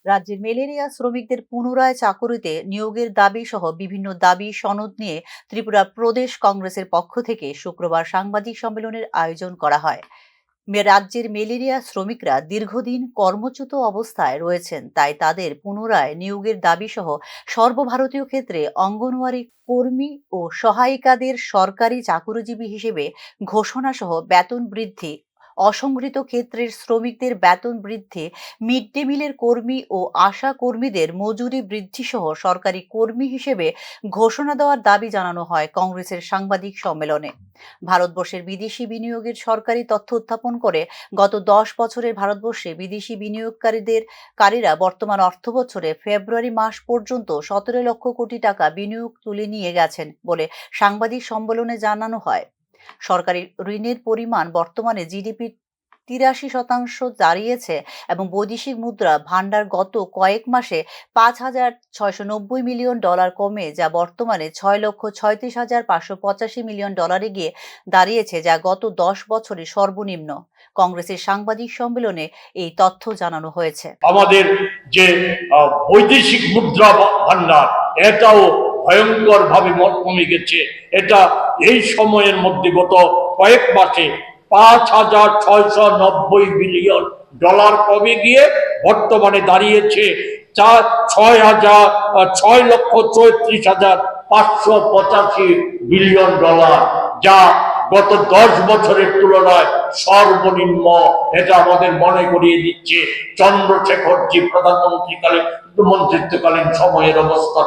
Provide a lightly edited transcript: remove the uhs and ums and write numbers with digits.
রাজ্যের ম্যালেরিয়া শ্রমিকদের পুনরায় চাকুরিতে নিয়োগের দাবি সহ বিভিন্ন দাবি সনদ নিয়ে ত্রিপুরা প্রদেশ কংগ্রেসের পক্ষ থেকে শুক্রবার সাংবাদিক সম্মেলনের আয়োজন করা হয়। রাজ্যের ম্যালেরিয়া শ্রমিকরা দীর্ঘদিন কর্মচ্যুত অবস্থায় রয়েছেন, তাই তাদের পুনরায় নিয়োগের দাবি সহ সর্বভারতীয় ক্ষেত্রে অঙ্গনওয়াড়ি কর্মী ও সহায়িকাদের সরকারি চাকুরিজীবী হিসেবে ঘোষণা সহ বেতন বৃদ্ধি, অসংগঠিত ক্ষেত্রের শ্রমিকদের বেতন বৃদ্ধি, মিড ডে মিলের কর্মী ও আশা কর্মীদের মজুরি বৃদ্ধি সহ সরকারি কর্মী হিসেবে ঘোষণা দেওয়ার দাবি জানানো হয় কংগ্রেসের সাংবাদিক সম্মেলনে। ভারতবর্ষের বিদেশি বিনিয়োগের সরকারি তথ্য উত্থাপন করে গত 10 বছরে ভারতবর্ষে বিদেশি বিনিয়োগকারীরা বর্তমান অর্থ বছরে ফেব্রুয়ারি মাস পর্যন্ত 17 লক্ষ কোটি টাকা বিনিয়োগ তুলে নিয়ে গেছেন বলে সাংবাদিক সম্মেলনে জানানো হয়। সরকারি ঋণের পরিমাণ বর্তমানে জিডিপির 83% দাঁড়িয়েছে এবং বৈদেশিক মুদ্রা ভান্ডার গত কয়েক মাসে $5,690 মিলিয়ন কমে যা বর্তমানে $6,36,585 মিলিয়ন গিয়ে দাঁড়িয়েছে, যা গত 10 বছরে সর্বনিম্ন। কংগ্রেসের সাংবাদিক সম্মেলনে এই তথ্য জানানো হয়েছে। আমাদের যে বৈদেশিক মুদ্রা ভান্ডার, এটাও ভয়ঙ্কর ভাবে কমে গেছে। এটা এই সময়ের মধ্যে গত কয়েক মাসে $5,690 কমে গিয়ে বর্তমানে দাঁড়িয়েছে $6,34,585 বিলিয়ন, যা গত 10 বছরের তুলনায় সর্বনিম্ন। এটা আমাদের মনে করিয়ে দিচ্ছে চন্দ্রশেখরজি মন্ত্রিত্বকালীন সময়ের অবস্থা।